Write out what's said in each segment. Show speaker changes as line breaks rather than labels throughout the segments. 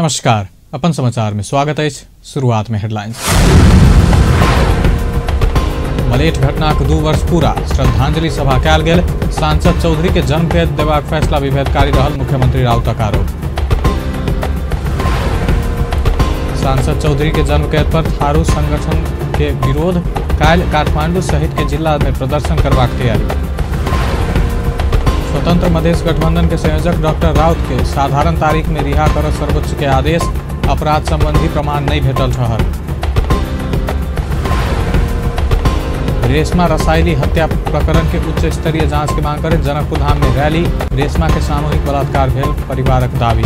नमस्कार, अपन समाचार में स्वागत है। शुरुआत में हेडलाइंस। मलेट घटनाक 2 वर्ष पूरा, श्रद्धांजलि सभा कयल गेल। सांसद चौधरी के जन्म कैद देबाक फैसला विभेदकारी रहल, मुख्यमंत्री राउतक आरोप। सांसद चौधरी के जन्म कैद पर थारू संगठन के विरोध, काल्हि काठमांडू सहित के जिला में प्रदर्शन करबाक तैयारी। स्वतंत्र मधेश गठबंधन के संयोजक डॉक्टर राउत के साधारण तारीख में रिहा कर सर्वोच्च के आदेश, अपराध संबंधी प्रमाण नहीं भेटल रहल। रेशमा रसायली हत्या प्रकरण के उच्च स्तरीय जांच के मांग कर जनकपुर धाम में रैली, रेशमा के सामूहिक बलात्कार भेल, परिवारक दावी।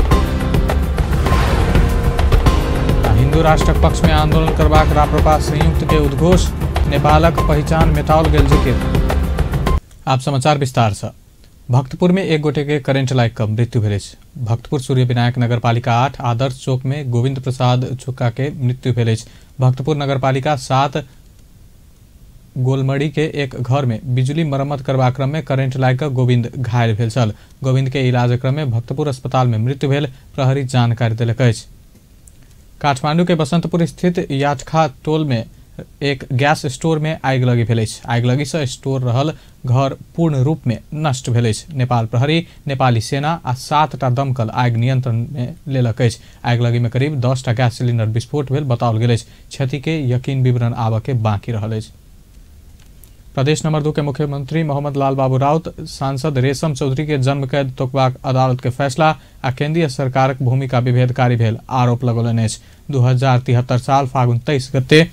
हिंदू राष्ट्रक पक्ष में आंदोलन करबाक राप्रपा संयुक्त के उद्घोष, नेपालक पहचान मेटाओल गेल जिक्र। आप समाचार विस्तार से। भक्तपुर में एक गोटे के करेंट लाइक कम मृत्यु भेल। भक्तपुर सूर्य विनायक नगरपालिका 8 आदर्श चौक में गोविंद प्रसाद चुक्का के मृत्यु भेल। भक्तपुर नगरपालिका 7 गोलमड़ी के एक घर में बिजली मरम्मत करबा क्रम में करेंट लाइक गोविंद घायल भेल छल। गोविंद के इलाज क्रम में भक्तपुर अस्पताल में मृत्यु भेल, प्रहरी जानकारी देलक अछि। काठमांडू के बसंतपुर स्थित याचखा टोल में एक गैस स्टोर में आगि लगी भेल। आगि लगी से स्टोर रहल घर पूर्ण रूप में नष्ट भेल। नेपाल प्रहरी, नेपाली सेना आ 7टा दमकल आगि नियंत्रण में लेलक अछि। आगि लगी में करीब 10टा गैस सिलेंडर विस्फोट भेल बताओल गेल अछि। क्षति के यकीन विवरण आबऽ के बाकी रहल अछि। प्रदेश नंबर 2 के मुख्यमंत्री मोहम्मद लाल बाबू राउत सांसद रेशम चौधरी के जन्म कैद तोकबाक अदालत के फैसला आ केंद्रीय सरकारक भूमिका विभेदकारी भेल आरोप लगौलनि अछि। 2073 साल फागुन 23 गते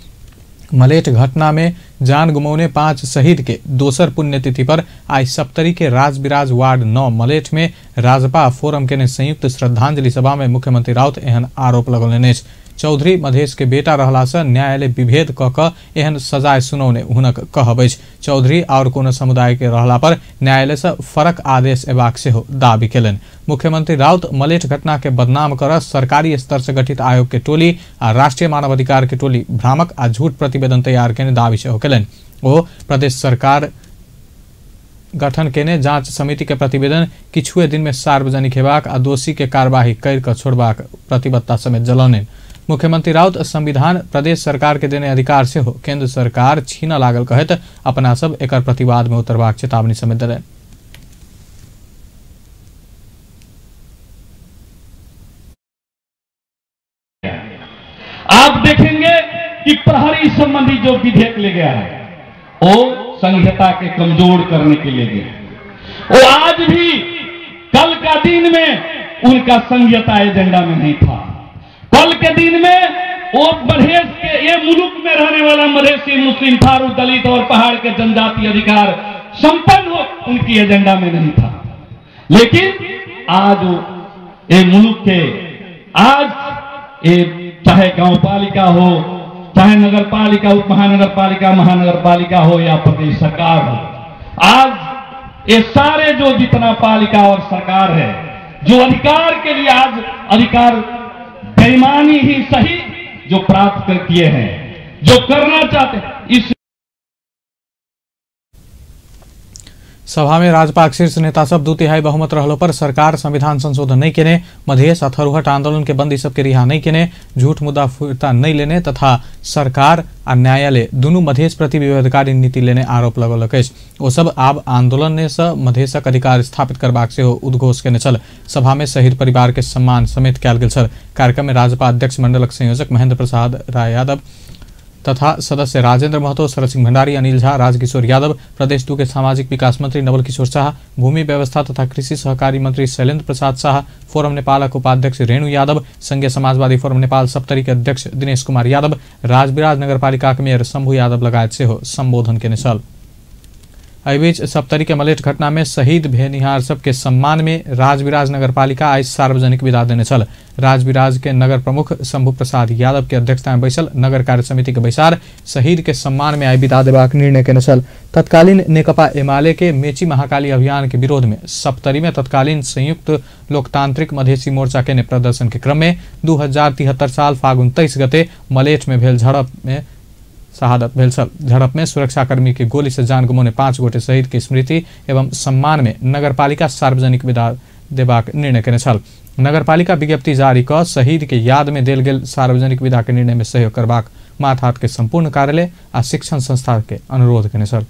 मलेट घटना में जान गुमौने 5 शहीद के दोसर पुण्यतिथि पर आई सप्तरी के राजबिराज वार्ड 9 मलेट में राजपा फोरम के संयुक्त श्रद्धांजलि सभा में मुख्यमंत्री राउत एहन आरोप लगौलनि अछि। चौधरी मधेश के बेटा रहला से न्यायालय विभेद क एहन सजाए सुनौने हुनक कहब अछि। चौधरी और कोनो समुदाय के रहला पर न्यायालय से फरक आदेश एबाक सेहो दावी केलनि। मुख्यमंत्री राउत मलेट घटना के बदनाम कर सरकारी स्तर से गठित आयोग के टोली आ राष्ट्रीय मानवाधिकार के टोली भ्रामक आ झूठ प्रतिवेदन तैयार केने दावी सेहो केलनि। ओ प्रदेश सरकार गठन केने जांच समिति के प्रतिवेदन किछुए दिन में सार्वजनिक हेबाक आ दोषी के कार्यवाही कर क छोड़बाक प्रतिबद्धता समेत जलौलनि। मुख्यमंत्री राउत संविधान प्रदेश सरकार के देने अधिकार से हो केंद्र सरकार छीना लागल कहत अपना सब एकर प्रतिवाद में उतरबाक चेतावनी समेत देलनि।
आप देखेंगे कि प्रहरी संबंधी जो विधेयक ले गया है वो संहिता के कमजोर करने के लिए गया। वो आज भी कल का दिन में उनका संहिता एजेंडा में नहीं था। कल के दिन में वो मधेश के ये मुल्क में रहने वाला मधेसी, मुस्लिम, थारू, दलित और पहाड़ के जनजाति अधिकार संपन्न हो उनकी एजेंडा में नहीं था। लेकिन आज ये मुल्क के आज ये चाहे गांव पालिका हो, चाहे नगर पालिका, उप महानगर पालिका, महानगर पालिका हो या प्रदेश सरकार हो, आज ये सारे जो जितना पालिका और सरकार है जो अधिकार के लिए आज अधिकार बेईमानी ही सही जो प्राप्त कर किए हैं, जो करना चाहते हैं, इस
सभा में राजपा शीर्ष नेता सब 2/3 बहुमत रहलो पर सरकार संविधान संशोधन नहीं केने, मधेश अथरुहट आंदोलन के बंदी सबके रिहा नहीं केने, झूठ मुद्दा फिरता नहीं लेने तथा सरकार आ न्यायालय दोनों मधेश प्रति विभेदकारी नीति लेने आरोप लगौलक अछि। ओ सब आब आंदोलन ने से मधेशक अधिकार स्थापित करबाक सेहो उद्घोष केने छल। सभा में शहीद परिवार के सम्मान समेत कयल गेल छल। कार्यक्रम में राजपा अध्यक्ष मंडलक संयोजक महेंद्र प्रसाद राय यादव तथा सदस्य राजेंद्र महतो, शरद सिंह भंडारी, अनिल झा, राजकिशोर यादव, प्रदेश 2 के सामाजिक विकास मंत्री नवल किशोर शाह, भूमि व्यवस्था तथा कृषि सहकारी मंत्री शैलेंद्र प्रसाद शाह, फोरम नेपालक उपाध्यक्ष रेणु यादव, संघीय समाजवादी फोरम नेपाल सप्तरी के अध्यक्ष दिनेश कुमार यादव, राजबिराज नगरपालिका के मेयर शंभु यादव लगायत सेहो संबोधन केने छल। एहि बीच सप्तरी के मलेट घटना में शहीद भेनिहार सबके सम्मान में राजबिराज नगरपालिका आज सार्वजनिक विदा देने छल। राजबिराज के नगर प्रमुख शंभु प्रसाद यादव के अध्यक्षता में बैसल नगर कार्य समिति के बैसार शहीद के सम्मान में आई विदा देबाक निर्णय केने छल। तत्कालीन नेकपा एमाले के मेची महाकाली अभियान के विरोध में सप्तरी में तत्कालीन संयुक्त लोकतांत्रिक मधेसी मोर्चा के प्रदर्शन के क्रम में 2073 साल फागुन 23 गते मलेट में भेल झड़प में शहादत भेल छल। झड़प में सुरक्षाकर्मी के गोली से जान गुमौने 5 गोटे शहीद की स्मृति एवं सम्मान में नगरपालिका सार्वजनिक विदा देबाक निर्णय केने छल। नगरपालिका विज्ञप्ति जारी क शहीद के याद में देल गेल सार्वजनिक विदा के निर्णय में सहयोग करबाक मातहत के संपूर्ण कार्यालय आ शिक्षण संस्था के अनुरोध केने छल।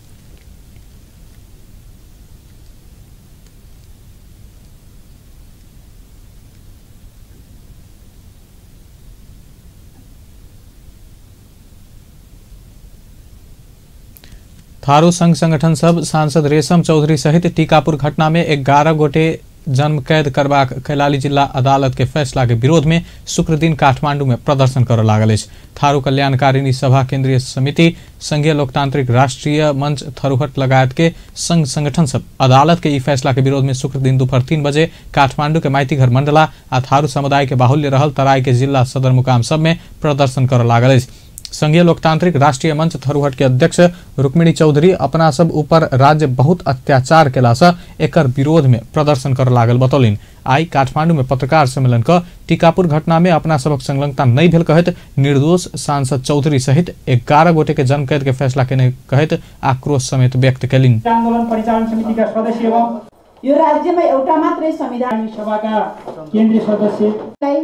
थारू संघ संगठन सब सांसद रेशम चौधरी सहित टीकापुर घटना में 11 गोटे जन्म कैद करबाक कैलाली जिला अदालत के फैसला के विरोध में शुक्र दिन काठमांडू में प्रदर्शन कर लागल अछि। थारू कल्याणकारिणी सभा केंद्रीय समिति, संघीय लोकतांत्रिक राष्ट्रीय मंच थरूहट लगायत के संघ संगठन सब अदालत के ई फैसला के विरोध में शुक्र दिन दोपहर 3 बजे काठमांडू के माइतीघर मंडला आ थारू समुदाय के बाहुल्य रहल तराई के जिला सदर मुकाम सब में प्रदर्शन कर लागल अछि। संघीय लोकतांत्रिक राष्ट्रीय मंच थरूहट के अध्यक्ष रुक्मिणी चौधरी अपना सब ऊपर राज्य बहुत अत्याचार केला से एकर विरोध में प्रदर्शन कर लागल बतौलिन। आई काठमांडू में पत्रकार सम्मेलन क टीकापुर घटना में अपना सबक संलग्नता नहीं भेल कहत निर्दोष सांसद चौधरी सहित 11 गोटे के जन्म कैद के फैसला केने कहत आक्रोश समेत व्यक्त केलिन।
आन्दोलन परिचालन समितिका सदस्य एवं यो राज्यमा एउटा मात्रै संविधान सभाका केन्द्रीय सदस्य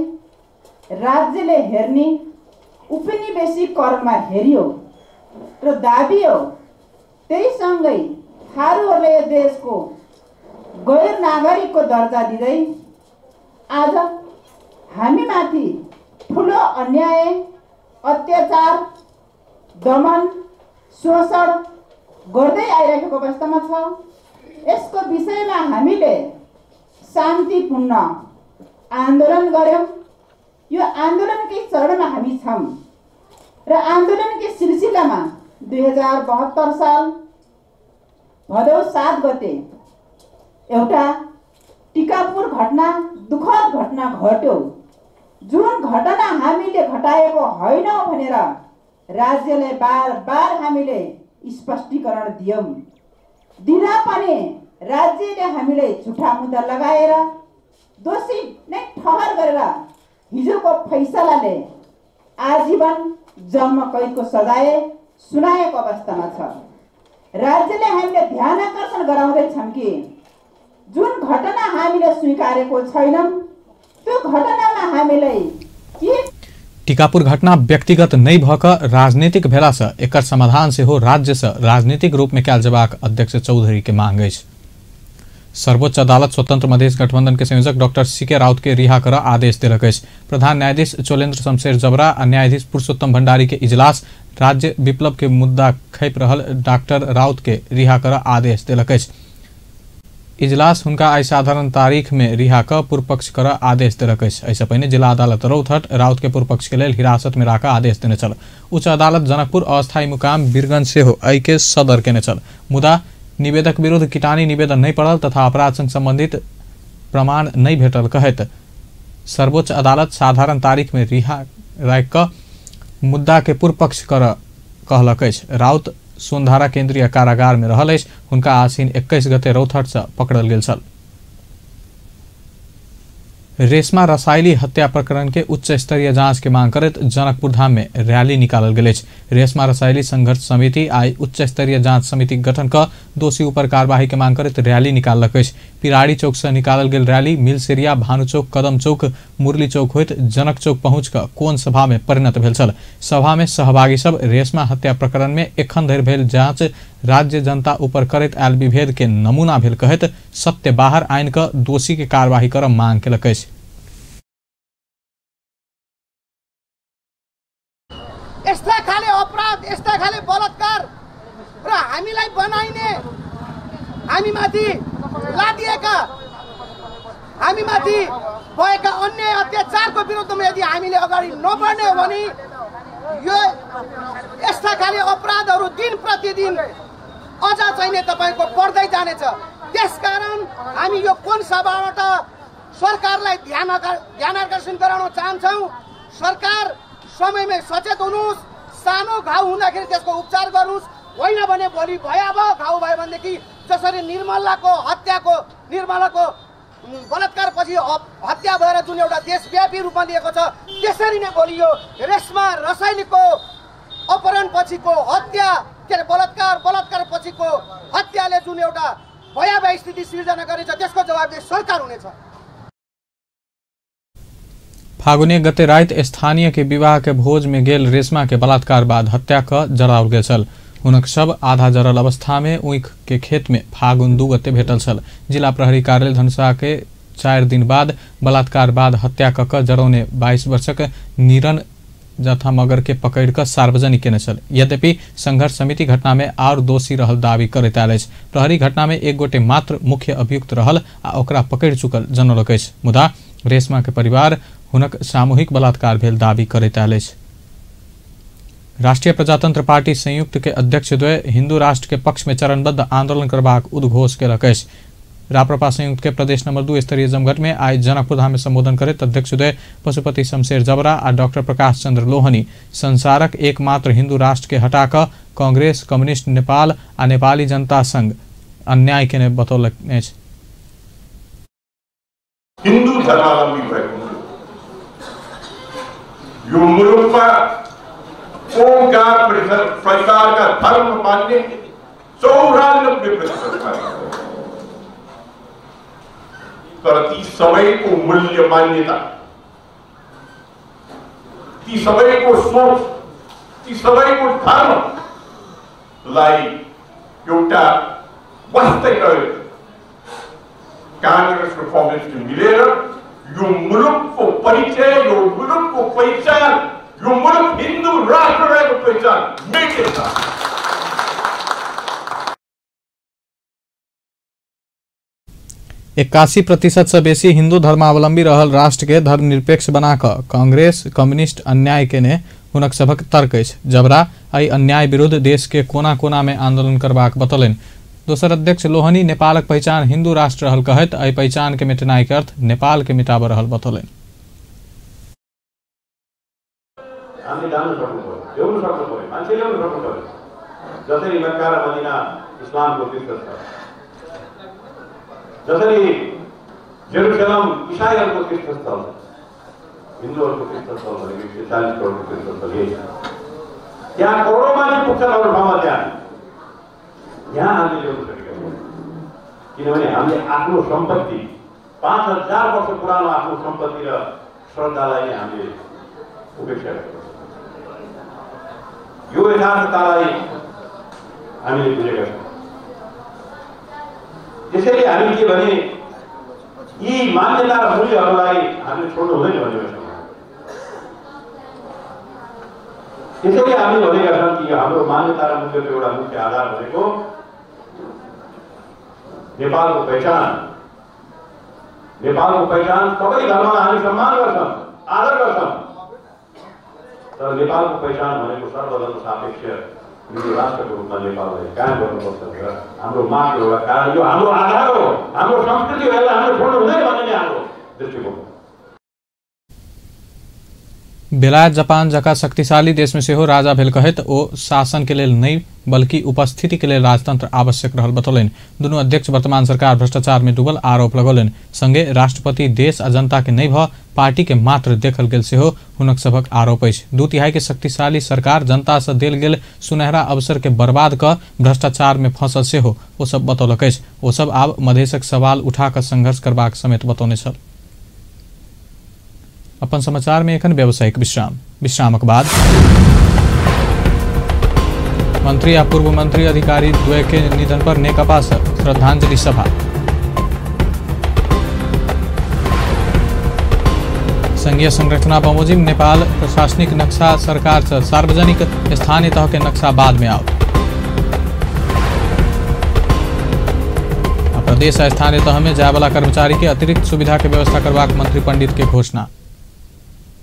राज्यले हेर्ने उपनिवेशिक करमा हेरियो र दाबियो, त्यही सँगै थारूहरूले देशको गैर नागरिकको दर्जा दिँदै आज हामीमाथि ठुलो अन्याय, अत्याचार, दमन, शोषण गर्दै आइरहेको अवस्थामा छ। यसको विषयमा हामीले शान्तिपूर्ण आन्दोलन गर्यौं। यो आन्दोलनकै चरणमा हामी छौं र आन्दोलनकै सिलसिलामा 2072 साल भदौ 7 गते एउटा टीकापुर घटना, दुखद घटना घट्यो। जुन घटना हामीले घटाएको होइनौं भनेर राज्यले बार हामीले स्पष्टीकरण दियौं। दिँदा पनि राज्यले हामीले झुठा मुद्दा लगाएर दोषी नै ठहर गरेर हिजोको फैसलाले आजीवन जन्म कैदको सजाय सुनाएको अवस्थामा छ। राज्यले हामीले ध्यान आकर्षण गराउँदैछन् कि जुन घटना हामीले स्वीकारेको छैनौं त्यो घटनामा हामीलाई के
टीकापुर घटना व्यक्तिगत नहीं भक राजनीतिक भेला से एकर समाधान से हो राज्य से राजनीतिक रूप में कैल जबाक अध्यक्ष चौधरी के मांग अछि। सर्वोच्च अदालत स्वतंत्र मधेश गठबंधन के संयोजक डॉक्टर सीके राउत के रिहा कर आदेश देलक अछि। प्रधान न्यायाधीश चोलेन्द्र शमशेर जबरा आ न्यायाधीश पुरुषोत्तम भंडारी के इजलास राज्य विप्लव के मुद्दा खैप रहल डॉक्टर राउत के रिहा कर आदेश देलक अछि। इजलास हुनका आई साधारण तारीख में रिहा क पूर्व पक्ष कर आदेश देलक अछि। ऐसे पहिने जिला अदालत रौतहट राउत के पूर्व पक्ष के लेल हिरासत में राख आदेश देने छल। उच्च अदालत जनकपुर अस्थायी मुकाम वीरगंज से हो आई के सदर केने छल। मुदा निवेदक विरुद्ध किटानी निवेदन नहीं पड़ल तथा अपराध संग संबंधित प्रमाण नहीं भेटल कहत सर्वोच्च अदालत साधारण तारीख में रिहा राख क मुद्दा के पूर्व पक्ष कर कहलक अछि। राउत सोनधारा केंद्रीय कारागार में रहल अछि। हुनका आसीन 21 गते रौतहट से पकड़ल गेल छल। रेशमा रसाइली हत्या प्रकरण के उच्च स्तरीय जांच के मांग करत जनकपुर धाम में रैली निकालल गेल अछि। रेशमा रसाइली संघर्ष समिति आई उच्च स्तरीय जांच समिति गठन क दोषी ऊपर कार्यवाही के मांग करत रैली निकाललक अछि। पिराड़ी चौक से निकालल गेल रैली मिलसेरिया, भानु चौक, कदम चौक, मुरली चौक होइत जनक चौक पहुंच क कोन सभा में परिणत भेल छल। सभा में सहभागी सब रेशमा हत्या प्रकरण में एखन धरि भेल जांच राज्य जनता ऊपर करैत आयल विभेद के नमूना भेल कहत सत्य बाहर आइन क दोषी के कार्यवाही कर मांग केलक अछि।
यस्ता खाले अपराध, यस्ता खाले बलात्कार र हामीलाई बनाइने, हामीमाथि लादिएका, हामीमाथि भएका अन्य अत्याचारको विरुद्धमा यदि हामीले अगाडि नबढ्ने हो भने यो यस्ता खाले अपराधहरू दिन प्रतिदिन अझ चाहिँ तपाईको बढ्दै जानेछ। त्यसकारण हामी यो कोन सभाबाट सरकारलाई ध्यान आकर्षण गराउन चाहन्छौं। सरकार समयमै सचेत हुनुहोस्, सानो घाउ हुँदाखेरि त्यसको उपचार गर्नुहोस्, होइन भने भोलि भयावह घाउ भयो भनेदेखि जसरी निर्मलाको बलात्कारपछि हत्या भएर जुन एउटा देशव्यापी रूपमा लिएको छ त्यसरी नै भोलि यो रेशमा रसाइलीको अपहरणपछिको हत्या के अरे बलात्कारपछिको हत्याले जुन एउटा भयावह स्थिति सिर्जना गरेछ त्यसको जवाबदेही सरकार हुनेछ।
फागुने गते रात स्थानीय के विवाह के भोज में गेल रेशमा के बलात्कार बाद हत्या क जराओल गेल छल। हुनक शव आधा जरल अवस्था में ऊख के खेत में फागुन 2 गते भेटल छल। जिला प्रहरी कार्यालय धनुषा के 4 दिन बाद बलात्कार बाद हत्या कऽ जरौने 22 वर्षक नीरन जथा मगर के पकड़ कर सार्वजनिक केने छल। यद्यपि संघर्ष समिति घटना में और दोषी रहल दावी करैत आयल अछि। प्रहरी घटना में एक गोटे मात्र मुख्य अभियुक्त रहल आ ओकरा पकड़ चुकल जनौलक अछि। मुदा रेशमा के परिवार हुनक सामूहिक बलात्कार भेल दावी करैत आयल अछि। राष्ट्रीय प्रजातंत्र पार्टी संयुक्त के अध्यक्ष द्वय हिंदू राष्ट्र के पक्ष में चरणबद्ध आंदोलन करबाक उद्घोष केलक अछि। राप्रपा संयुक्त के प्रदेश नंबर 2 स्तरीय जमघट में आज जनकपुर धाम में संबोधन करैत अध्यक्ष द्वय पशुपति शमशेर जबरा आ डॉक्टर प्रकाश चंद्र लोहनी संसारक एकमात्र हिंदू राष्ट्र के हटा कऽ कांग्रेस, कम्युनिस्ट नेपाल आ नेपाली जनता संघ अन्याय के बतौलक अछि।
हिंदू धर्मावलंबी भएको यो मुलुकमा ओंकार प्रकार का धर्म मान्ने 94% तर ती सबैको मूल्य मान्यता, ती सबैको सोच, ती सबैको धर्मलाई एउटा वास्तै गयो कांग्रेस र कम्युनिस्ट मिलेर यो मुलुकको परिचय, यो मुलुकको पहिचान, यो मुलुक हिन्दू राष्ट्र रहेको पहिचान मेटेछ।
81% से बेसी हिंदू धर्मावलंबी रहल राष्ट्र के धर्मनिरपेक्ष बना कऽ कांग्रेस, कम्युनिस्ट अन्याय केने हुनक सभक तर्क अछि। जबरा एहि अन्याय विरुद्ध देश के कोना कोना में आंदोलन करबाक बतौलनि। दोसर अध्यक्ष लोहनी नेपालक पहचान हिंदू राष्ट्र रहल कहैत एहि पहचान के मिटनाई के अर्थ नेपाल के मिटाब रहल बतौलनि।
जसरी जेरुसलम ईसाईहरूको तीर्थस्थल छ, हिन्दूहरूको तीर्थस्थल भनेको 40 करोडको तीर्थस्थल यही छ। त्यहाँ करोडौं मान्छे पुग्छन् अरू ठाउँमा। यहाँ हामीले ल्याउन सकेका छौँ किनभने हामीले आफ्नो सम्पत्ति 5000 वर्ष पुरानो आफ्नो सम्पत्ति र श्रद्धालाई नै हामीले उपेक्षा गरेका छौँ। यो यथार्थतालाई हामीले बुझेका छौँ। त्यसैले हामी के भने यी मान्यता र मूल्यहरूलाई हामीले छोड्नु हुँदैन भनेको छौँ। त्यसैले हामीले भनेका छौँ कि हाम्रो मान्यता र मूल्यको एउटा मुख्य आधार भनेको नेपालको पहिचान। नेपालको पहिचान सबै धर्मलाई हामी सम्मान गर्छौँ, आदर गर्छौँ, तर नेपालको पहिचान भनेको सर्वधर्म सापेक्ष हिन्दू राष्ट्रको रूपमा नेपाललाई कायम गर्नुपर्छ भनेर हाम्रो मागको एउटा कारण यो हाम्रो आधार हो, हाम्रो संस्कृति हो। यसलाई हामीले छोड्नु हुँदैन भन्ने नै हाम्रो दृष्टिकोण हो।
बेलायत जापान जका शक्तिशाली देश में सेहो राजा भेल कहैत ओ शासन के लेल नहीं बल्कि उपस्थिति के लेल राजतंत्र आवश्यक रहल बतौलनि। दुनू अध्यक्ष वर्तमान सरकार भ्रष्टाचार में डूबल आरोप लगौलनि। संगे राष्ट्रपति देश आ जनता के नहीं भ पार्टी के मात्र देखल गेल सेहो हुनक सभक आरोप अछि। 2/3 के शक्तिशाली सरकार जनता से देल गेल सुनहरा अवसर के बर्बाद क भ्रष्टाचार में फंसल सेहो ओ सब बतौलक अछि। ओ सब आब मधेशक सवाल उठा क संघर्ष करबाक समेत बतौने छल। अपन समाचार में एखन व्यावसायिक विश्रामक बाद मंत्री आ पूर्व मंत्री अधिकारी द्वय के निधन पर नेकपा श्रद्धांजलि सभा। संघीय संरचना बमोजिम नेपाल प्रशासनिक नक्शा सरकार से सार्वजनिक स्थानीय तह के नक्शा बाद में आओ। प्रदेश आ स्थानीय तह में जाय वाला कर्मचारी के अतिरिक्त सुविधा के व्यवस्था करबाक मंत्री पंडित के घोषणा।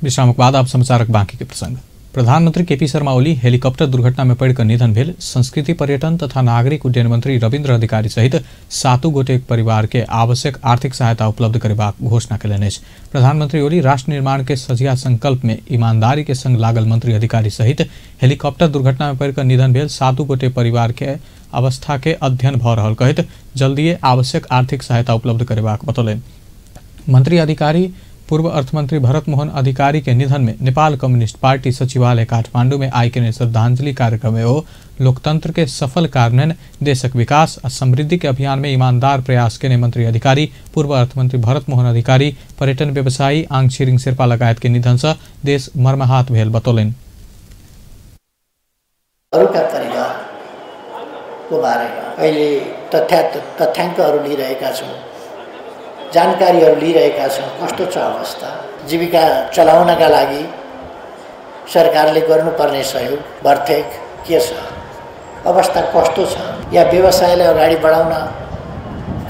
विश्रामक बाद आप समाचारक बाकी के प्रसंग। प्रधानमंत्री केपी शर्मा ओली हेलीकॉप्टर दुर्घटना में पड़कर निधन भेल संस्कृति पर्यटन तथा नागरिक उड्डयन मंत्री रविन्द्र अधिकारी सहित 7 गोटे परिवार के आवश्यक आर्थिक सहायता उपलब्ध करबाक घोषणा कयलनि अछि। प्रधानमंत्री ओली राष्ट्र निर्माण के सजिया संकल्प में ईमानदारी के संग लागल मंत्री अधिकारी सहित हेलीकॉप्टर दुर्घटना में पड़कर निधन भेल 7 गोटे परिवार के अवस्था के अध्ययन भ रहल कहैत जल्दीए आवश्यक आर्थिक सहायता उपलब्ध करबाक बतौलनि। मंत्री अधिकारी पूर्व अर्थमंत्री भरत मोहन अधिकारी के निधन में नेपाल कम्युनिस्ट पार्टी सचिवालय काठमांडू में आइके श्रद्धांजलि कार्यक्रम में हो लोकतंत्र के सफल कार्यान्वयन देशक विकास और समृद्धि के अभियान में ईमानदार प्रयास के मंत्री अधिकारी पूर्व अर्थमंत्री भरत मोहन अधिकारी पर्यटन व्यवसायी आङ छिरिङ शेर्पा लगायत के निधन से देश मर्माहत भेल बतौलन।
अहिले तथ्याङ्कहरू लिइरहेका छौँ, जानकारीहरू लिइरहेका छौँ। कस्तो छ अवस्था, जीविका चलाउनका लागि सरकारले गर्नुपर्ने सहयोग भर्तेक के छ, अवस्था कस्तो छ, या व्यवसायलाई अगाडि बढाउन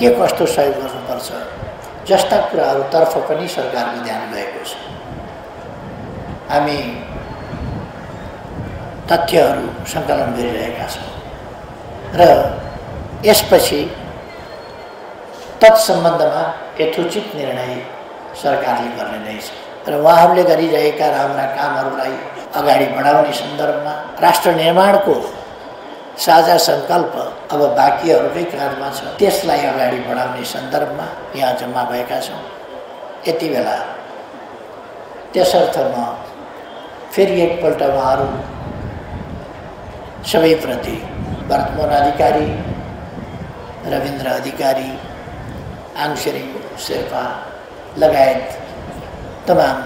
के कस्तो सहयोग गर्नुपर्छ जस्ता कुराहरूतर्फ पनि सरकारको ध्यान गएको छ। हामी तथ्यहरू सङ्कलन गरिरहेका छौँ र यसपछि तत्सम्बन्धमा यथोचित निर्णय सरकारले गर्ने नै छ र उहाँहरूले गरिरहेका राम्रा कामहरूलाई अगाडि बढाउने सन्दर्भमा राष्ट्र निर्माणको साझा सङ्कल्प अब बाँकीहरूकै काँधमा छ, त्यसलाई अगाडि बढाउने सन्दर्भमा यहाँ जम्मा भएका छौँ। यति बेला त्यसर्थ म फेरि एकपल्ट उहाँहरू सबैप्रति भरत मोहन अधिकारी, रविन्द्र अधिकारी, आङ छिरिङ शेर्पा लगायत तमाम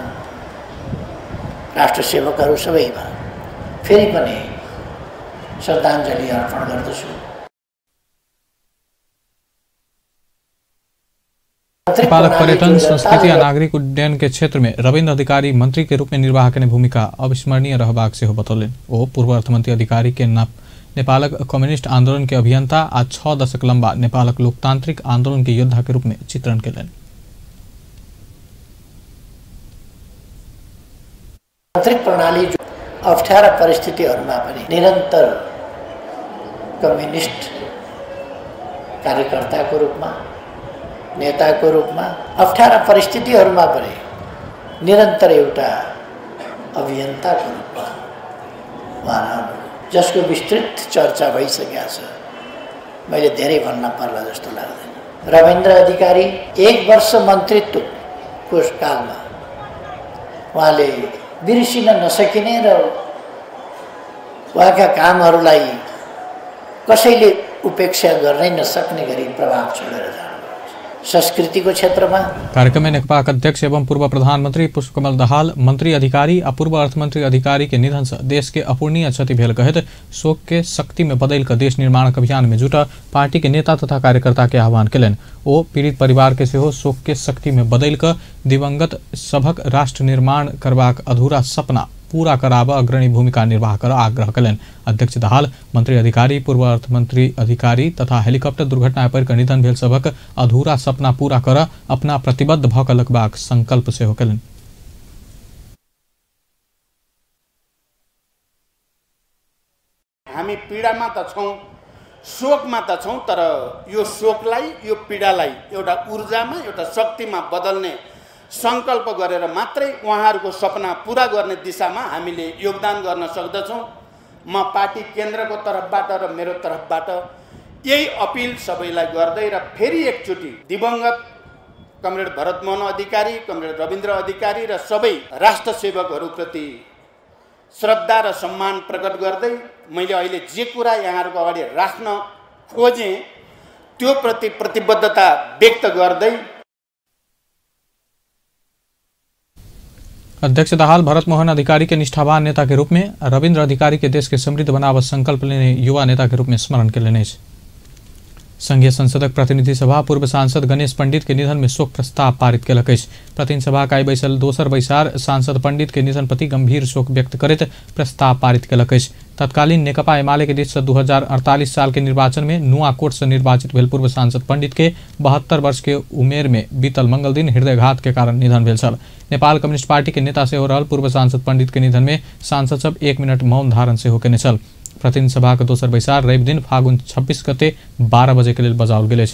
राष्ट्रसेवकहरू सबैमा फेरि पनि श्रद्धाञ्जलि अर्पण गर्दछु।
नेपाल पर्यटन संस्कृति और नागरिक उड्डयन के क्षेत्र में रविन्द्र अधिकारी मंत्री के रूप में निर्वाह करने भूमिका अविस्मरणीय रहबाक से हो बतौलन। ओ पूर्व अर्थमंत्री अधिकारी के नेपालक कम्युनिस्ट आंदोलन के अभियंता आज 6 दशक लंबा नेपालक लोकतांत्रिक आंदोलन के योद्धा के रूप में चित्रण केलन।
तान्त्रिक प्रणाली अप्ठ्यारा परिस्थितिहरूमा पनि निरन्तर कम्युनिस्ट कार्यकर्ताको रूपमा, नेताको रूपमा, अप्ठ्यारा परिस्थितिहरूमा पनि निरन्तर एउटा अभियन्ताको रूपमा उहाँ जसको विस्तृत चर्चा भइसकेको छ। मैले धेरै भन्न पर्ला जस्तो लाग्दैन। रविन्द्र अधिकारी 1 वर्ष मन्त्रीत्वको कालमा उहाँले बिर्सिन नसकिने र उहाँका कामहरूलाई कसैले उपेक्षा गर्नै नसक्ने गरी प्रभाव छोडेर जानुभयो। संस्कृति को क्षेत्र में
कार्यक्रम में नेकपा अध्यक्ष एवं पूर्व प्रधानमंत्री पुष्पकमल दाहाल, मंत्री अधिकारी और पूर्व अर्थमंत्री अधिकारी के निधन से देश के अपूर्णीय क्षति भेल कहत शोक के शक्ति में बदल कर देश निर्माण अभियान में जुटा पार्टी के नेता तथा कार्यकर्ता के आह्वान केलन। ओ पीड़ित परिवार के सेहो शोक के शक्ति में बदल कर दिवंगत सभक राष्ट्र निर्माण करबाक अधूरा सपना पूरा कराब अग्रणी भूमिका निर्वाह कर आग्रह कलन। अध्यक्ष दाहाल मंत्री अधिकारी, पूर्व अर्थमंत्री अधिकारी तथा हेलीकॉप्टर दुर्घटना पर निधन भेल सभक अधूरा सपना पूरा कर अपना प्रतिबद्ध भऽ कऽ लगबाक संकल्प सेहो कलन।
हामी पीडामा त छौं, शोकमा त छौं, तर यो शोकलाई, यो पीडालाई एउटा ऊर्जामा, एउटा शक्तिमा बदल्ने संकल्प गरेर मात्रै उहाँहरूको सपना पूरा गर्ने दिशामा हामीले योगदान गर्न सक्दछौं। म पार्टी केन्द्रको तर्फबाट र मेरो तर्फबाट यही अपील सबैलाई गर्दै र फेरि एकचोटि दिवंगत कमरेड भरत मोहन अधिकारी, कमरेड रविन्द्र अधिकारी र सबै राष्ट्र सेवकहरूप्रति श्रद्धा र सम्मान प्रकट गर्दै मैले अहिले जे कुरा यहाँहरूको अगाडि राख्न खोजे त्यो प्रति प्रतिबद्धता व्यक्त गर्दै
अध्यक्ष दाहाल भरत मोहन अधिकारी के निष्ठावान नेता के रूप में, रविन्द्र अधिकारी के देश के समृद्ध बनावत संकल्प लेने युवा नेता के रूप में स्मरण के लेने। संघीय संसदक प्रतिनिधि सभा पूर्व सांसद गणेश पंडित के निधन में शोक प्रस्ताव पारित केलक। प्रतिनिधि सभा का बैसल दोसर बैसार सांसद पंडित के निधन प्रति गंभीर शोक व्यक्त करते प्रस्ताव पारित केलक। तत्कालीन नेकपा एमाले के दिस 2048 साल के निर्वाचन में नुआकोट से निर्वाचित भेल पूर्व सांसद पंडित के 72 वर्ष के उमेर में बीतल मंगल दिन हृदयघात के कारण निधन भेल छल। नेपाल कम्युनिस्ट पार्टी के नेता से हो रहल पूर्व सांसद पंडित के निधन में सांसद सब 1 मिनट मौन धारण से होके छल। प्रतिनिधि सभा के दोसर बैसार रवि दिन फागुन 26 गते 12 बजे के लिए बजाओल गेल।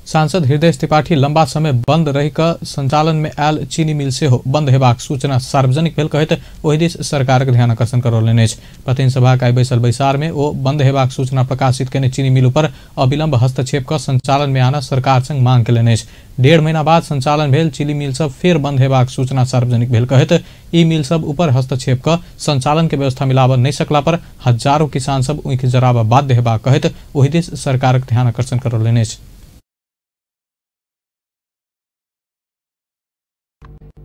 सांसद हृदय त्रिपाठी लंबा समय बंद रही संचालन में आयल चीनी मिल से हो बंद हेबाक सूचना सार्वजनिक भेल कहैत ओहि दिस सरकारक ध्यान आकर्षण करौलनि अछि। प्रतिनिधि सभाक आइ बैसल बैसार में ओ बंद हेबाक सूचना प्रकाशित केने चीनी मिल पर अविलंब हस्तक्षेप क संचालन में आना सरकार संग मांग केलनि अछि। 1.5 महीना बाद संचालन भेल चीनी मिल सब फेर बंद हेबाक सूचना सार्वजनिक भेल कहैत ई मिल सब ऊपर हस्तक्षेप क संचालन के व्यवस्था मिलाब नहीं सकला पर हजारों किसान सब उइख जराब बाध्य हेबाक कहैत ओहि दिस सरकारक ध्यान आकर्षण करौलनि अछि।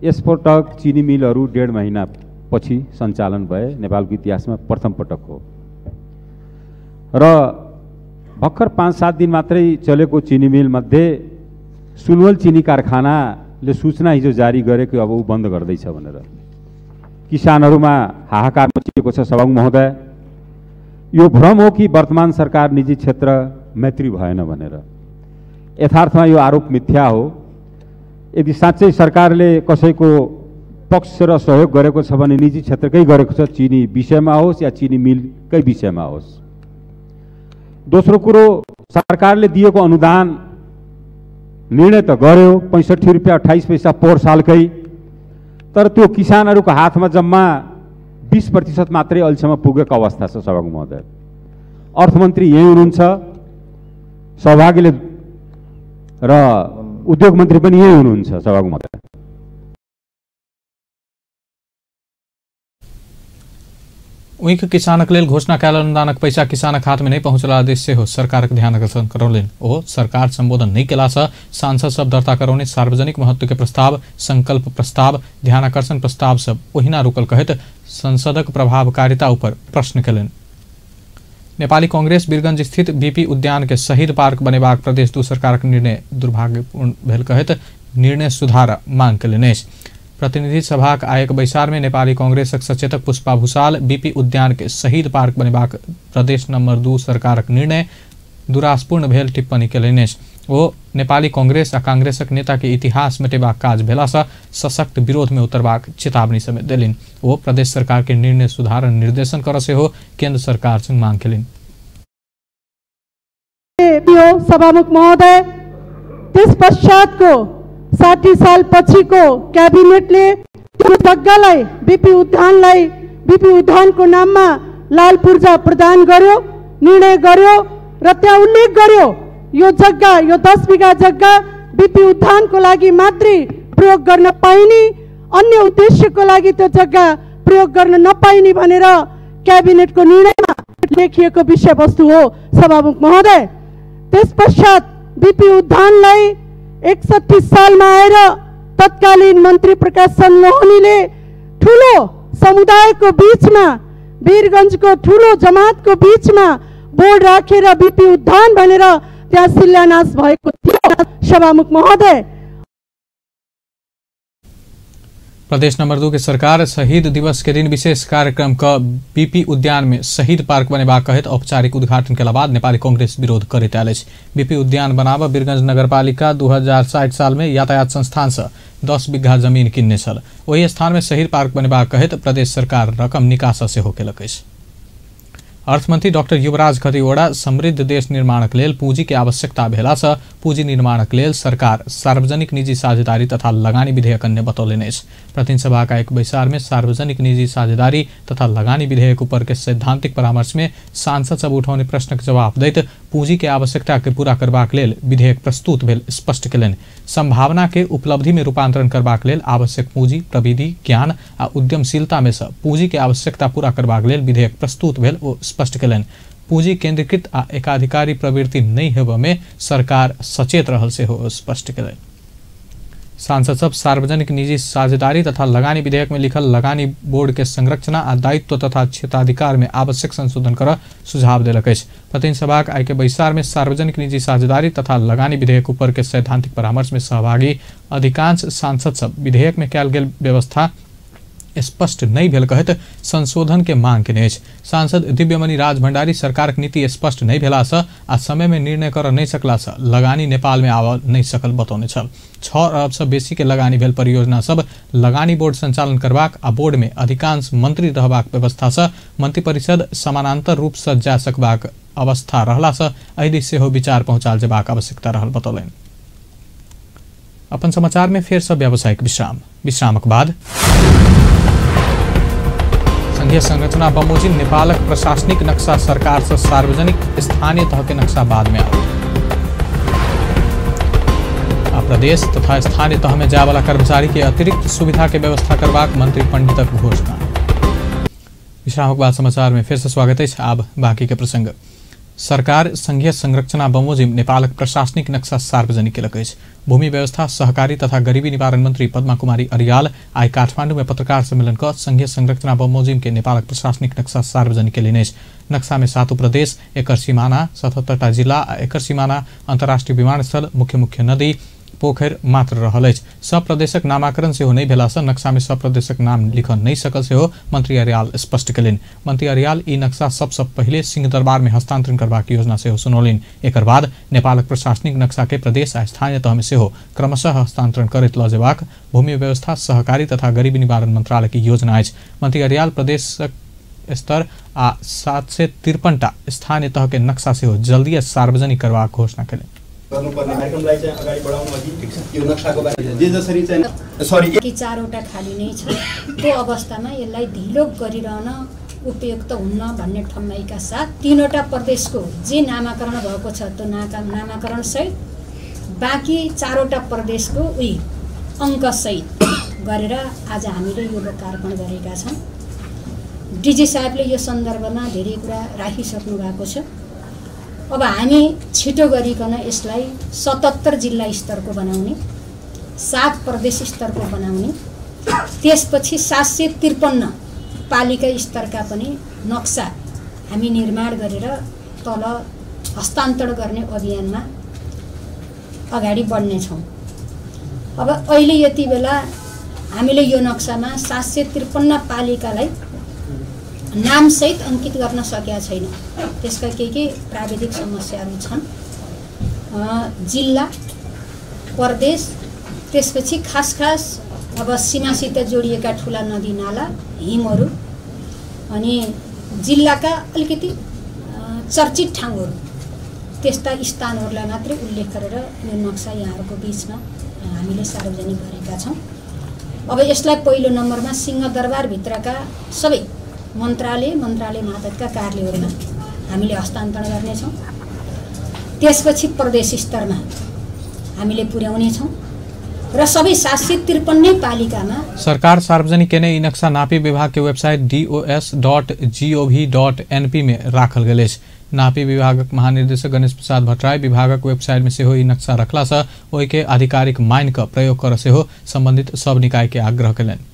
यसपटक चीनी मिलहरू 1.5 महीना पछि सञ्चालन भए नेपालको इतिहासमा प्रथम पटक हो र भर्खर 5-7 दिन मात्रै चलेको चीनी मिल मध्ये सुनवल चीनी कारखानाले सूचना हिजो जारी गरेको अब ऊ बन्द गर्दैछ भनेर किसानहरूमा हाहाकार मचिएको छ। सभामुख महोदय, यो भ्रम हो कि वर्तमान सरकार निजी क्षेत्र मैत्री भएन भनेर। यथार्थमा यो आरोप मिथ्या हो। यदि साँच्चै सरकारले कसैको पक्ष र सहयोग गरेको छ भने निजी क्षेत्रकै गरेको छ, चीनी विषयमा होस् या चीनी मिलकै विषयमा होस्। दोस्रो कुरो, सरकारले दिएको अनुदान निर्णय त गर्यो 65 रुपियाँ 28 पैसा पोहोर सालकै, तर त्यो किसानहरूको हातमा जम्मा 20% मात्रै अहिलेसम्म पुगेको अवस्था छ। सभामुख महोदय, अर्थमन्त्री यही हुनुहुन्छ, सहभागीले र उद्योग मन्त्री पनि यही हुनुहुन्छ। सभामुख महोदय,
उइक किसानक लेल घोषणा कयल अनुदानक पैसा किसानक हाथ में नहीं पहुंचला उद्देश्य हो सरकारक ध्यान आकर्षण करौलनि। ओ सरकार संबोधन नहीं केला सँ सांसद सब दर्ता करौने सार्वजनिक महत्व के प्रस्ताव, संकल्प प्रस्ताव, ध्यान आकर्षण प्रस्ताव सब ओहिना रुकल कहैत संसदक प्रभावकारिता ऊपर प्रश्न केलनि। नेपाली कांग्रेस वीरगंज स्थित बीपी उद्यान के शहीद पार्क बनेबाक प्रदेश 2 सरकारक निर्णय दुर्भाग्यपूर्ण भेल कहैत निर्णय सुधार मांग केलनि अछि। प्रतिनिधि सभाक आयक बैसार में नेपाली कांग्रेसक सचेतक पुष्पा भूषाल बीपी उद्यान के शहीद पार्क बनेबाक प्रदेश नंबर 2 सरकारक निर्णय दुरासपूर्ण भेल टिप्पणी केलनि अछि। ओ नेपाली कांग्रेस आ कांग्रेसक नेता के इतिहास मेटेबाक काज भेला सँ सशक्त विरोध में उतरबाक चेतावनी समेत देलनि। ओ प्रदेश सरकार के निर्णय सुधार निर्देशन कर से हो केंद्र सरकार से मांग केलनि।
सभामुख महोदय, त्यस पश्चातको 60 साल पछिको क्याबिनेटले त्यो जग्गालाई बीपी उद्यानको नाममा लाल पूर्जा प्रदान गर्यो, निर्णय गर्यो र त्यहाँ उल्लेख गर्यो यो जग्गा, यो 10 बिघा जग्गा बीपी उद्यानको लागि मात्रै प्रयोग गर्न पाइने, अन्य उद्देश्यको लागि त्यो जग्गा प्रयोग गर्न नपाइने भनेर क्याबिनेटको निर्णयमा लेखिएको विषयवस्तु हो। सभामुख महोदय, त्यस पश्चात बीपी उद्यानलाई 61 सालमा आएर तत्कालीन मन्त्री प्रकाश चन्द्र लोहनीले ठुलो समुदायको बीचमा, वीरगंजको ठुलो जमातको बीचमा बोर्ड राखेर बीपी उद्यान भनेर त्यहाँ शिलान्यास भएको थियो। सभामुख महोदय,
प्रदेश नंबर 2 के सरकार शहीद दिवस के दिन विशेष कार्यक्रम का बीपी उद्यान में शहीद पार्क बनेबाक कहैत औपचारिक उद्घाटन के बाद नेपाली कांग्रेस विरोध करैत आयल अछि। बीपी उद्यान बनाब वीरगंज नगरपालिका 2060 साल में यातायात संस्थान से 10 बिघा जमीन किन्ने छल। वही स्थान में शहीद पार्क बनेबाक कहैत प्रदेश सरकार रकम निकासा सेहो केलक अछि। अर्थमंत्री डॉक्टर युवराज खतिवड़ा समृद्ध देश निर्माणक लेल पूंजी के आवश्यकता भेला सँ पूंजी निर्माणक लेल सरकार सार्वजनिक निजी साझेदारी तथा लगानी विधेयक अन्य बतौलनि अछि। प्रतिनिधि सभा का एक बैसार में सार्वजनिक निजी साझेदारी तथा लगानी विधेयक ऊपर के सैद्धांतिक परामर्श में सांसद सब उठौने प्रश्न के जवाब दैत पूंजी के आवश्यकता के पूरा करबाक लेल विधेयक प्रस्तुत भेल स्पष्ट केलनि। संभावना के उपलब्धि में रूपांतरण करबाक लेल आवश्यक पूंजी, प्रविधि, ज्ञान आ उद्यमशीलता में से पूंजी के आवश्यकता पूरा करबाक लेल विधेयक प्रस्तुत भेल ओ स्पष्ट केलनि। पूंजी केंद्रीकृत आ एकाधिकारी प्रवृत्ति नहीं हेबा में सरकार सचेत रहल से हो स्पष्ट केलनि। सांसद सब सार्वजनिक निजी साझेदारी तथा लगानी विधेयक में लिखल लगानी बोर्ड के संरचना आ दायित्व तथा क्षेत्राधिकार में आवश्यक संशोधन कर सुझाव देलक अछि। प्रतिनिधि सभा आइ के बैसार में सार्वजनिक निजी साझेदारी तथा लगानी विधेयक ऊपर के सैद्धांतिक परामर्श में सहभागी अधिकांश सांसद सब विधेयक में कयल गेल व्यवस्था स्पष्ट नहीं भेल कहैत संशोधन के मांग केने अछि। सांसद दिव्यमणि राज भण्डारी सरकारक नीति स्पष्ट नहीं भेला सँ आ समय में निर्णय कर नहीं सकला सँ लगानी नेपाल में आब नहीं सकल बतौने छल। 6 अरब से बेसी के लगानी भेल परियोजना सब लगानी बोर्ड संचालन करबाक आ बोर्ड में अधिकांश मंत्री रहबाक व्यवस्था सँ मंत्री परिषद समानांतर रूप से जा सकबाक अवस्था रहला सँ एहि दिस सेहो विचार पहुंचाल जेबाक आवश्यकता रहल बतौलनि। अपन समाचार में फिर से व्यावसायिक विश्रामक बाद संघीय संरचना बमोजिम नेपालक प्रशासनिक नक्शा सरकार से सार्वजनिक स्थानीय तह के नक्शा बाद में आओ। प्रदेश तथा स्थानीय तह में जाए वाला कर्मचारी के अतिरिक्त सुविधा के व्यवस्था करवाक मंत्री पंडितक घोषणा। विश्रामक बाद समाचार में फिर से स्वागत है। अब बाकी के प्रसंग। सरकार संघीय संरचना बमोजिम नेपालक प्रशासनिक नक्शा सार्वजनिक केलक अछि। भूमि व्यवस्था सहकारी तथा गरीबी निवारण मंत्री पद्मा कुमारी अरियाल आई काठमाडौँ में पत्रकार सम्मेलन कर संघीय संरचना बमोजिम के नेपालक प्रशासनिक नक्शा सार्वजनिक केलिने। नक्शा में 7 प्रदेश, एकर सीमाना 77टा जिला, एकर सीमाना अंतर्राष्ट्रीय विमानस्थल, मुख्य नदी, पोखर मात्र रहल अछि। सब प्रदेशक नामाकरण से नहीं भेला से नक्शा में सब प्रदेशक नाम लिख नहीं सकल से हो मंत्री अरियाल स्पष्ट कलिन। मंत्री अरियाल ई नक्शा सबसे पहले सिंहदरबार में हस्तांतरण करबाक योजना से सुनौलिन। एकर बाद नेपालक प्रशासनिक नक्शा के प्रदेश आ स्थानीय तह में से क्रमशः हस्तांतरण करैत ल जेबाक भूमि व्यवस्था सहकारी तथा गरीबी निवारण मंत्रालय की योजना अछि। मंत्री अरियाल प्रदेशक स्तर आ 753टा स्थानीय तह के नक्शा से जल्दी सार्वजनिक करबाक घोषणा कलिन।
गर्नुपर्ने कार्यक्रमलाई चाहिँ अगाडि बढाउनु अघि यो नक्साको बारेमा जे जसरी चाहिँ
कि 4वटा खाली नै छ, त्यो अवस्थामा यसलाई ढिलो गरिरहन उपयुक्त हुन्न भन्ने ठम्माइका साथ 3वटा प्रदेशको जे नामाकरण भएको छ त्यो नामाकरण सहित बाँकी 4वटा प्रदेशको अङ्क सहित गरेर आज हामीले यो लोकार्पण गरेका छौँ। डीजी साहबले यो सन्दर्भमा धेरै कुरा राखिसक्नु भएको छ। अब हामी छिटो गरिकन यसलाई 77 जिल्ला स्तरको बनाउने, 7 प्रदेश स्तरको बनाउने, त्यसपछि 753 पालिका स्तरका पनि नक्सा हामी निर्माण गरेर तल हस्तान्तरण गर्ने अभियानमा अगाडि बढ्नेछौँ। अब अहिले यति बेला हामीले यो नक्सामा 753 पालिकालाई नामसहित अंकित गर्न सकेका छैन। त्यसका के प्राविधिक समस्याहरू छन्। जिल्ला, प्रदेश, त्यसपछि खास अब सीमासित जोडिएका ठुला नदी नाला, हिमहरू अनि जिल्लाका अलिकति चर्चित ठाउँहरू, त्यस्ता स्थानहरूलाई मात्रै उल्लेख गरेर यो नक्सा यहाँहरूको बीचमा हामीले सार्वजनिक गरेका छौँ। अब यसलाई पहिलो नम्बरमा सिंहदरबारभित्रका सबै मन्त्रालय मातहतका कार्यालयहरूमा हामीले हस्तान्तरण गर्नेछौँ। त्यसपछि प्रदेश स्तरमा हामीले पुर्याउनेछौँ र सबै 753 पालिकामा
सरकार सार्वजनिक केने ई नक्शा नापी विभाग के वेबसाइट dos.gov.np में राखल गेल अछि। नापी विभागक महानिर्देशक गणेश प्रसाद भट्टराई विभागक वेबसाइट में से ई नक्शा रखला से ओहि के आधिकारिक मान का प्रयोग कर से संबंधित सब निकाय के आग्रह कयलनि।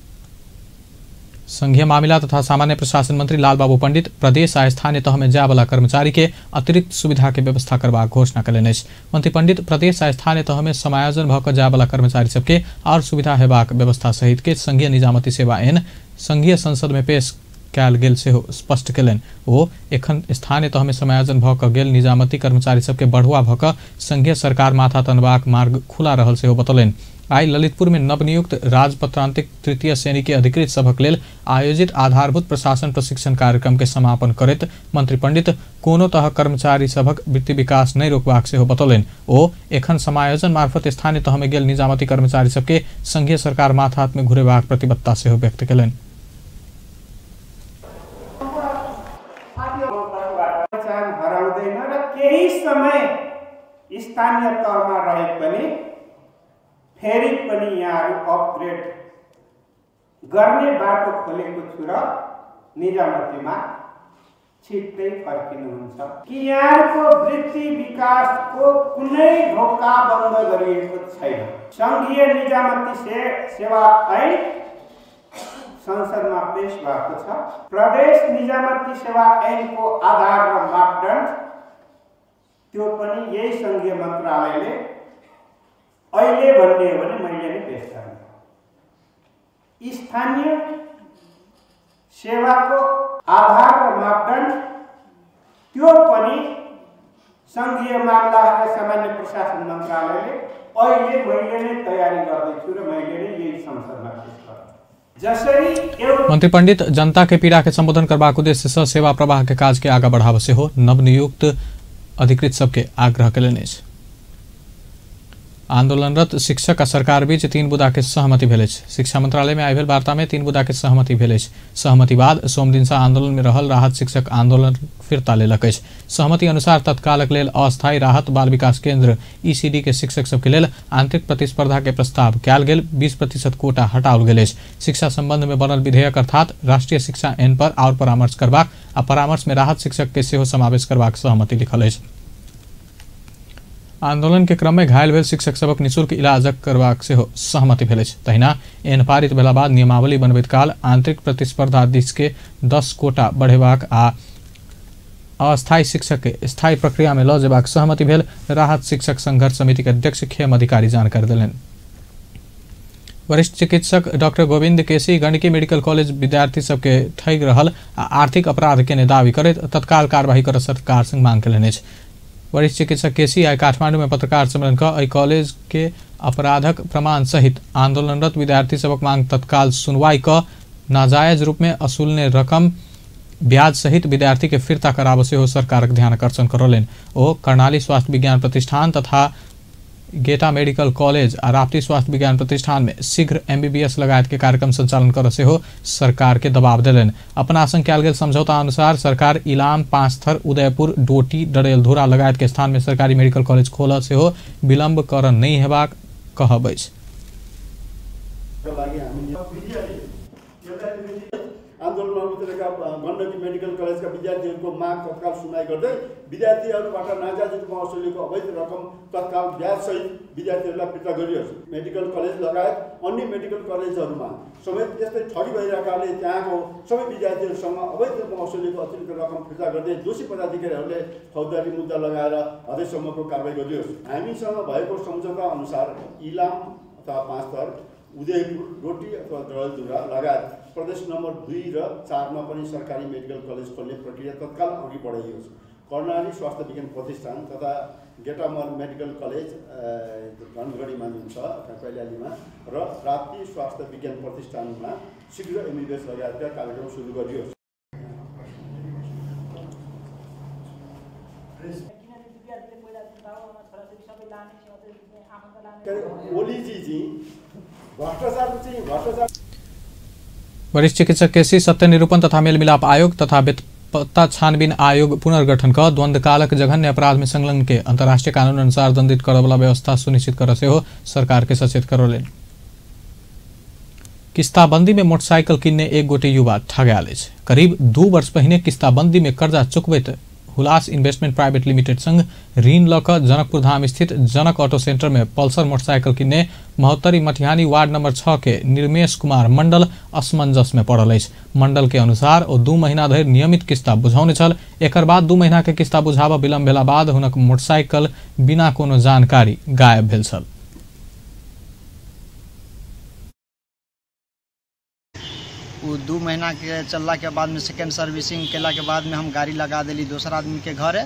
संघीय मामला तथा सामान्य प्रशासन मंत्री लालबाबू पंडित प्रदेश आ स्थानीय तह में जाय वाला कर्मचारी के अतिरिक्त सुविधा के व्यवस्था करबाक घोषणा कयलनि अछि। मंत्री पंडित प्रदेश आ स्थानीय तह में समायोजन भ क जाय वाला कर्मचारी सबके और सुविधा हेबाक व्यवस्था सहित के संघीय निजामती सेवा ऐन संघीय संसद में पेश कयल गेल से स्पष्ट कयलनि। ओ एखन स्थानीय तह में समायोजन भ क गेल निजामती कर्मचारी सबके बढ़ुआ भ क संघीय सरकार माथा तनबाक मार्ग खुला रहल से बतौलनि। आई ललितपुर में नवनियुक्त राजपत्रांतिक तृतीय श्रेणी के अधिकृत सभक लेल आयोजित आधारभूत प्रशासन प्रशिक्षण कार्यक्रम के समापन करैत मंत्री पंडित कोनो तह कर्मचारी सभक वृत्ति विकास नहीं रोकबाक से बतौलनि। ओ एखन समायोजन मार्फत स्थानीय तह में गेल निजामती कर्मचारी सबके संघीय सरकार माथा हाथ में घुरेबाक प्रतिबद्धता से व्यक्त कयलनि।
स्थानीय तहमा रहे पनि फेरि पनि यहाँहरू अपग्रेड गर्ने बाटो खोलेको छु र निजामतीमा छिट्टै फर्किनुहुन्छ कि यहाँको वृत्ति विकासको कुनै ढोका बन्द गरिएको छैन। संघीय निजामती सेवा ऐन संसदमा पेश भएको छ। प्रदेश निजामती सेवा ऐनको आधार र मापदण्ड त्यो पनि यही संघीय मन्त्रालयले अहिले भन्ने हो भने मैले नै पेश गर्ने। स्थानीय सेवाको आधार र मापदण्ड त्यो पनि संघीय मामला र सामान्य प्रशासन मन्त्रालयले अहिले मैले नै तयारी गर्दैछु र मैले नै यही संसदमा पेश गर्छु। जसरी
मंत्री पंडित जनता के पीड़ा के संबोधन करबाक उद्देश्य से सेवा प्रवाह के काज के आगा बढ़ाव से नवनियुक्त अधिकृत सबके आग्रह कयलनि अछि। आंदोलनरत शिक्षक आ सरकार बीच 3 बुदा के सहमति भेल अछि। शिक्षा मंत्रालय में आयल वार्ता में 3 बुदा के सहमति भेल अछि। सहमति बाद सोम दिन से आंदोलन में रहल राहत शिक्षक आंदोलन फिरता लेलक अछि। सहमति अनुसार तत्कालक लेल अस्थायी राहत बाल विकास केंद्र ECD के शिक्षक सबके लेल आंतरिक प्रतिस्पर्धा के प्रस्ताव कयल गेल 20% कोटा हटाओल गेल अछि। शिक्षा संबंध में बनल विधेयक अर्थात राष्ट्रीय शिक्षा ऐन पर और परामर्श करबाक आ परामर्श में राहत शिक्षक के सेहो समावेश करबाक सहमति लिखल अछि। आंदोलन के क्रम में घायल भेल शिक्षक सबक निःशुल्क इलाज करबाक सेहो सहमति भेल अछि। तहिना एन पारित भेला बाद नियमावली बनबैत काल आंतरिक प्रतिस्पर्धा दिस के 10 कोटा बढ़ेबाक आ अस्थायी शिक्षक के स्थायी प्रक्रिया में ल जेबाक सहमति भेल। राहत शिक्षक संघर्ष समिति के अध्यक्ष खेम अधिकारी जानकारी देलनि। वरिष्ठ चिकित्सक डॉक्टर गोविंद केसी गंडकी मेडिकल कॉलेज विद्यार्थी सबके ठग रहल आ आर्थिक अपराध के दावी करैत तत्काल कार्यवाही कर सरकार संग मांग केलनि अछि। वरिष्ठ चिकित्सक केसी आई काठमांडू में पत्रकार सम्मेलन कर कॉलेज के अपराधक प्रमाण सहित आंदोलनरत विद्यार्थी सबक मांग तत्काल सुनवाई क नाजायज रूप में असूलने रकम ब्याज सहित विद्यार्थी के फिरता कराब से हो सरकारक ध्यान आकर्षण करौलनि। ओ कर्णाली स्वास्थ्य विज्ञान प्रतिष्ठान तथा गेटा मेडिकल कॉलेज आ राप्ती स्वास्थ्य विज्ञान प्रतिष्ठान में शीघ्र MBBS लगायत के कार्यक्रम संचालन कर से हो सरकार के दबाव दिलन। अपना संग कयल गेल समझौता अनुसार सरकार इलाम, पांचथर, उदयपुर, डोटी, डरेल, धुरा लगायत के स्थान में सरकारी मेडिकल कॉलेज खोल से हो विलम्ब कर नहीं हेबाक कहब अछि।
गण्डकी मेडिकल कलेजका विद्यार्थीहरूको माग तत्काल सुनाइ गर्दै विद्यार्थीहरूबाट नाजायज रूपमा वसुलेको अवैध रकम तत्काल ब्याजसहित विद्यार्थीहरूलाई फिर्ता गरियोस्। मेडिकल कलेज लगायत अन्य मेडिकल कलेजहरूमा समेत यस्तै ठगी भइरहेकाले त्यहाँको सबै विद्यार्थीहरूसँग अवैध रूपमा वसुलेको अतिरिक्त रकम फिर्ता गर्दै दोषी पदाधिकारीहरूले फौजदारी मुद्दा लगाएर हदैसम्मको कारबाही गरियोस्। हामीसँग भएको सम्झौता अनुसार इलाम अथवा पाँचथर, उदयपुर, डोटी अथवा डडेलधुरा लगायत प्रदेश नम्बर 2 र 4 में पनि सरकारी मेडिकल कलेज खोल्ने प्रक्रिया तत्काल अघि बढाइयोस्। कर्णाली स्वास्थ्य विज्ञान प्रतिष्ठान तथा गेटामल मेडिकल कलेज धनगढीमा जुन छ कैलालीमा र राप्ती स्वास्थ्य विज्ञान प्रतिष्ठानमा शीघ्र MBBS लगायतका कार्यक्रम सुरु गरियोस्। ओलीजी भ्रष्टाचार
वरिष्ठ चिकित्सक केसी सत्य निरूपण तथा मेलमिलाप आयोग तथा बेपत्ता छानबीन आयोग पुनर्गठन कर द्वंद्वकालक जघन्य अपराध में संलग्न के अंतर्राष्ट्रीय कानून अनुसार दंडित करे वाला व्यवस्था सुनिश्चित कर से हो सरकार के सचेत करौलनि। किस्ताबंदी में मोटरसाइकिल किन्ने एक गोटे युवा ठगायल अछि। करीब 2 वर्ष पहिने किस्ताबंदी में कर्जा चुकबैत हुलास इन्वेस्टमेंट प्राइवेट लिमिटेड संग ऋण लक जनकपुर धाम स्थित जनक ऑटो सेंटर में पल्सर मोटरसाइकिल किन्ने महोत्तरी मटिहानी वार्ड नंबर 6 के निर्मेश कुमार मंडल असमंजस में पड़ल अछि। मंडल के अनुसार ओ 2 महीना धरि नियमित किस्ता बुझाउने छल। एकर बाद 2 महीना के किस्ता बुझाब विलम्ब भेला बाद हुनक मोटरसाइकिल बिना कोनो जानकारी गायब भेल छल।
वो 2 महीना के चलला के बाद में सेकेंड सर्विसिंग केला के बाद में हम गाड़ी लगा दिली दोसर आदमी के घरे।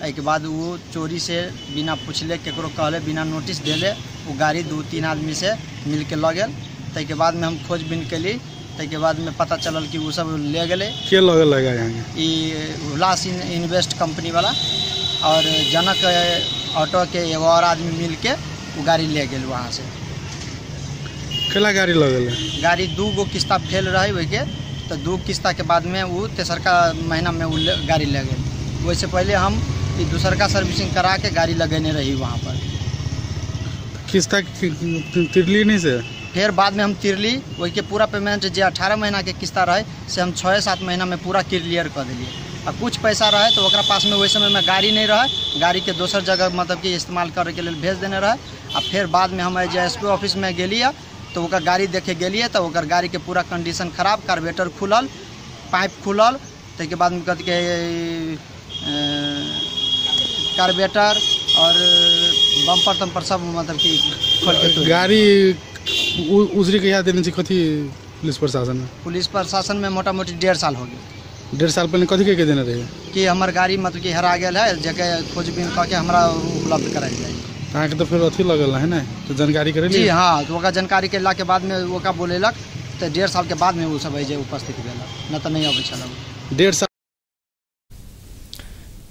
एक बाद वो चोरी से बिना पूछले केकरो कहले बिना नोटिस देले वो गाड़ी 2-3 आदमी से मिल के ल गेल। तै के बाद में हम खोजबीन केली। तै के बाद में पता चलल कि वो सब ले गेले।
के लगे लगा यहाँ
ई हुलास इन्वेस्ट कंपनी वाला और जनक ऑटो के एगो और आदमी मिल के वो गाड़ी ले गेल वहाँ से।
केला गाड़ी लगल
गाड़ी 2 गो किस्ता फेल रहे हुए के तो 2 किस्ता के बाद में वो तेसरका महीना में वो गाड़ी ले गए। वैसे पहले हम दूसर का सर्विसिंग करा के गाड़ी लगेने रही वहाँ पर।
किस्ता तिरली नहीं से
फिर बाद में हम तिरली वही के पूरा पेमेंट जो 18 महीना के किस्ता रहे से हम 6-7 महीना में पूरा क्लियर कर दिलिए। और कुछ पैसा रहे तो पास में वही समय में गाड़ी नहीं रहे, गाड़ी के दोसर जगह मतलब कि इस्तेमाल करे के लिए भेज देने रहे। और फिर बाद में हम SPO ऑफिस में गेलिए तो ओकर गाड़ी देखे गेलिए तो ओकर गाड़ी के पूरा कंडीशन खराब, कार्बोरेटर खुलल, पाइप खुलल। तै के बाद में कथी के कार्बोरेटर और बम्पर तम्पर सब मतलब कि खोल के
गाड़ी उजरी के याद देने से कथी पुलिस प्रशासन में?
पुलिस प्रशासन में मोटा मोटी 1.5 साल हो गया।
1.5 साल पहले कथी के देने रहे
कि हमार गाड़ी मतलब कि हरा गया है जगह खोजबीन करके हमरा उपलब्ध कराई जाए।
अहाँ के तो फिर अथी लगल है ना तो जानकारी करे
जी हाँ, तो ओका जानकारी केला के बाद में ओका बोलेलक तो 1.5 साल के बाद में वो सब जे उपस्थित भेलक, न तो नहीं आबै छल।
1.5 साल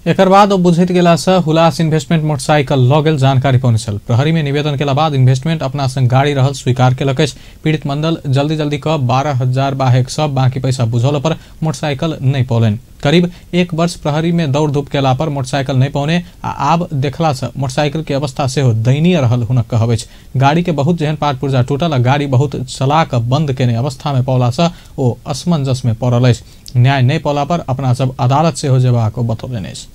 एकर बाद बुझैत गेला से हुलास इन्वेस्टमेंट मोटरसाइकिल लऽ गेल जानकारी पहुंचल छल। प्रहरी में निवेदन केला बाद इन्वेस्टमेंट अपना संग गाड़ी रहल स्वीकार केलक अछि। पीड़ित मंडल जल्दी क 12,000 बाहेक सब बाकी पैसा बुझौला पर मोटरसाइकिल नहीं पौलनि। करीब 1 वर्ष प्रहरी में दौड़ धूप केला पर मोटरसाइकिल नहीं पौने आ आब देखला से मोटरसाइकिल के अवस्था सेहो दयनीय रहल हुनक कहब अछि। गाड़ी के बहुत जेहन पार्ट पुर्जा टूटल आ गाड़ी बहुत चला क बंद केने अवस्था में पौला से ओ असमंजस में पड़ल अछि। न्याय नहीं पौला पर अपना सब अदालत सेहो जेबाक बतौलनि अछि।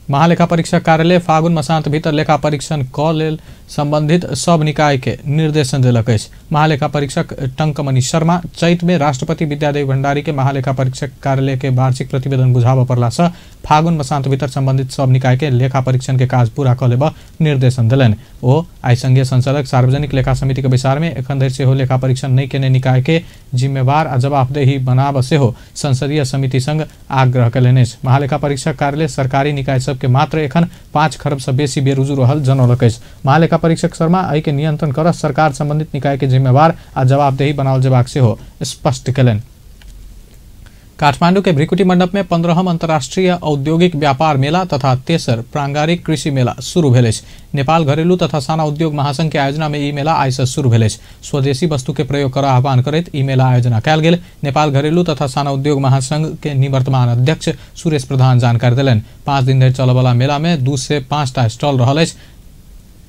महालेखा परीक्षक कार्यालय फागुन मसांत भीतर लेखा परीक्षण क लेल संबंधित सब निकाय के निर्देशन देलक अछि। महालेखा परीक्षक टंकमणि शर्मा चैत में राष्ट्रपति विद्यादेवी भंडारी के महालेखा परीक्षक कार्यालय के वार्षिक प्रतिवेदन बुझाव पड़ला से फागुन मसांत भीतर संबंधित सब निकाय के लेखा परीक्षण के काज पूरा क लेब निर्देशन देलनि। ओ आइ संघीय संसदक सार्वजनिक लेखा समिति के विचार में एखन धरि सेहो लेखा परीक्षण नहीं केने निकाय के जिम्मेवार आ जवाबदेही बनाब सेहो संसदीय समिति संग आग्रह कयलनि अछि। महालेखा परीक्षक कार्यालय सरकारी निकाय सब के मात्र एखन 5 खरब से बेसी बेरुजू रहल जनौलक अछि। महालेखा परीक्षक शर्मा एहि के नियंत्रण करऽ सरकार संबंधित निकाय के जिम्मेवार आ जवाबदेही बनाओल जेबाक सेहो स्पष्ट कयलनि। काठमांडू के भ्रिकुटी मंडप में 15हम अंतर्राष्ट्रीय औद्योगिक व्यापार मेला तथा तेसर प्रांगारिक कृषि मेला शुरू भेल अछि। नेपाल घरेलू तथा साना उद्योग महासंघ के आयोजना में ई मेला आइ से शुरू भेल अछि। स्वदेशी वस्तु के प्रयोग कर आह्वान करैत ई मेला आयोजना कयल गेल। नेपाल घरेलू तथा साना उद्योग महासंघ के निवर्तमान अध्यक्ष सुरेश प्रधान जानकारी देलनि। 5 दिन धरि चलय वाला मेला में 2 से 5 टा स्टॉल रहल अछि।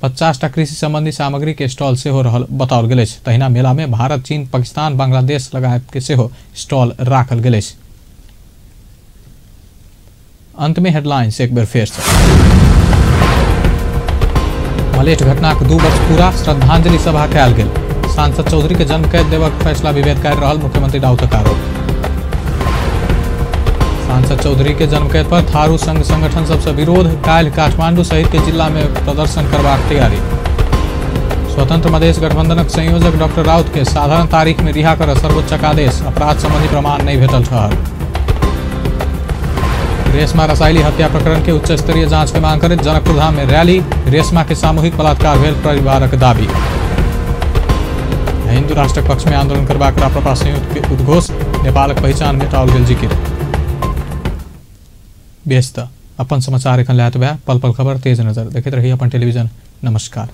50 टा कृषि संबंधी सामग्री के स्टॉल सेहो रहल बताओल गेल अछि। तहिना मेला में भारत, चीन, पाकिस्तान, बांग्लादेश लगायत के सेहो स्टॉल राखल गेल अछि। अंत में हेडलाइंस एक बेर फेर से। मलेट घटनाक 2 वर्ष पूरा, श्रद्धांजलि सभा कयल गेल। सांसद चौधरी के जन्म कैद देबाक फैसला विवेककारी रहल, मुख्यमंत्री राउतक आरोप। सांसद चौधरी के जन्म कैद पर थारू संघ संगठन सबसे विरोध, काल्हि काठमांडू सहित के जिला में प्रदर्शन करबाक तैयारी। स्वतंत्र मधेश गठबंधनक संयोजक डॉक्टर राउत के साधारण तारीख में रिहा कर सर्वोच्चक आदेश, अपराध संबंधी प्रमाण नहीं भेटल ठहर। रेशमा रसायली हत्या प्रकरण के उच्च स्तरीय जांच के मांग करैत जनकपुर धाम में रैली, रेशमा के सामूहिक बलात्कार भेल परिवारक दाबी। हिंदू राष्ट्रक पक्ष में आंदोलन करबाक राप्रपा संयुक्त के उद्घोष, नेपालक पहचान मेटाओल गेल जिकिर। व्यस्त अपन समाचार एखन लैत बे पल पल खबर तेज नजर देखैत रही अपन टेलीविजन। नमस्कार।